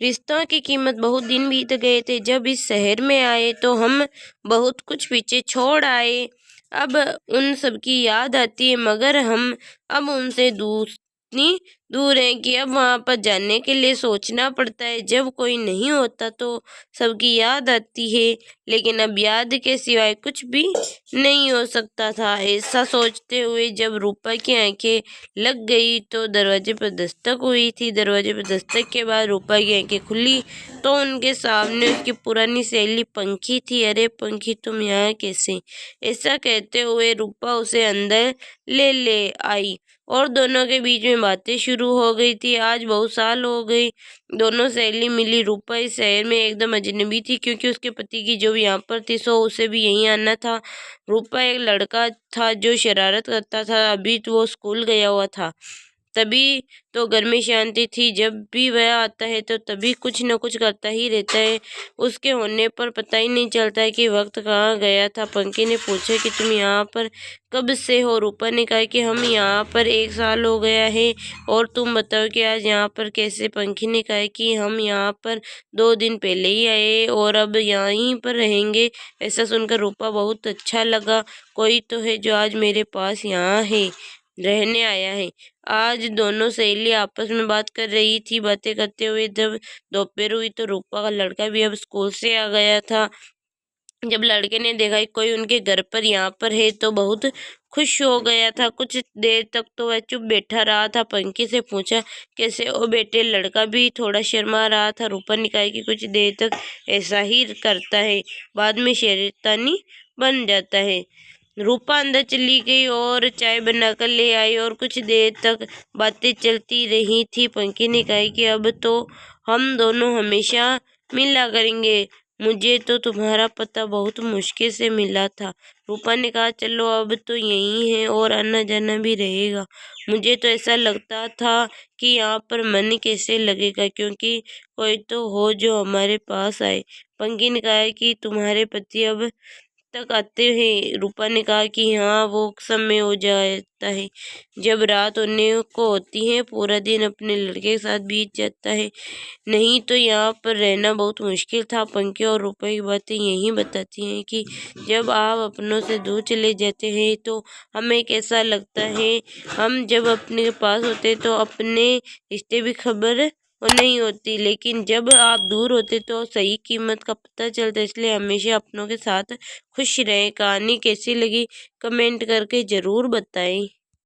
रिश्तों की कीमत बहुत दिन बीत गए थे। जब इस शहर में आए तो हम बहुत कुछ पीछे छोड़ आए। अब उन सब की याद आती है, मगर हम अब उनसे इतनी दूर हैं कि अब वहाँ पर जाने के लिए सोचना पड़ता है। जब कोई नहीं होता तो सबकी याद आती है, लेकिन अब याद के सिवाय कुछ भी नहीं हो सकता था। ऐसा सोचते हुए जब रूपा की आंखें लग गई तो दरवाजे पर दस्तक हुई थी। दरवाजे पर दस्तक के बाद रूपा की आंखें खुली तो उनके सामने उसकी पुरानी सहेली पंखी थी। अरे पंखी, तुम यहाँ कैसे? ऐसा कहते हुए रूपा उसे अंदर ले आई और दोनों के बीच में बातें शुरू हो गई थी। आज बहुत साल हो गई दोनों सहेली मिली। रूपा इस शहर में एकदम अजनबी थी, क्योंकि उसके पति की जो यहाँ पर थी सो उसे भी यहीं आना था। रूपा एक लड़का था जो शरारत करता था। अभी तो वो स्कूल गया हुआ था, तभी तो घर में शांति थी। जब भी वह आता है तो तभी कुछ न कुछ करता ही रहता है। उसके होने पर पता ही नहीं चलता है कि वक्त कहाँ गया था। पंखी ने पूछा कि तुम यहाँ पर कब से हो? रूपा ने कहा कि हम यहाँ पर 1 साल हो गया है। और तुम बताओ कि आज यहाँ पर कैसे? पंखी ने कहा कि हम यहाँ पर 2 दिन पहले ही आए और अब यहीं पर रहेंगे। ऐसा सुनकर रूपा बहुत अच्छा लगा। कोई तो है जो आज मेरे पास यहाँ है, रहने आया है। आज दोनों सहेली आपस में बात कर रही थी। बातें करते हुए जब दोपहर हुई तो रूपा का लड़का भी अब स्कूल से आ गया था। जब लड़के ने देखा कि कोई उनके घर पर यहाँ पर है तो बहुत खुश हो गया था। कुछ देर तक तो वह चुप बैठा रहा था। पंखी से पूछा, कैसे ओ बेटे? लड़का भी थोड़ा शर्मा रहा था। रूपा ने कहा कि कुछ देर तक ऐसा ही करता है, बाद में शैतानी बन जाता है। रूपा अंदर चली गई और चाय बनाकर ले आई और कुछ देर तक बातें चलती रही थी। पंखी ने कहा कि अब तो हम दोनों हमेशा मिला करेंगे। मुझे तो तुम्हारा पता बहुत मुश्किल से मिला था। रूपा ने कहा, चलो अब तो यही है और आना जाना भी रहेगा। मुझे तो ऐसा लगता था कि यहाँ पर मन कैसे लगेगा, क्योंकि कोई तो हो जो हमारे पास आए। पंखी ने कहा कि तुम्हारे पति अब तक आते हैं। रूपा ने कहा कि हाँ, वो समय हो जाता है जब रात होने को होती है, पूरा दिन अपने लड़के के साथ बीत जाता है। नहीं तो यहाँ पर रहना बहुत मुश्किल था। पंखी और रूपा की बातें यही बताती हैं कि जब आप अपनों से दूर चले जाते हैं तो हमें कैसा लगता है। हम जब अपने पास होते हैं तो अपने रिश्ते भी खबर नहीं होती, लेकिन जब आप दूर होते तो सही कीमत का पता चलता है। इसलिए हमेशा अपनों के साथ खुश रहें। कहानी कैसी लगी कमेंट करके ज़रूर बताएं।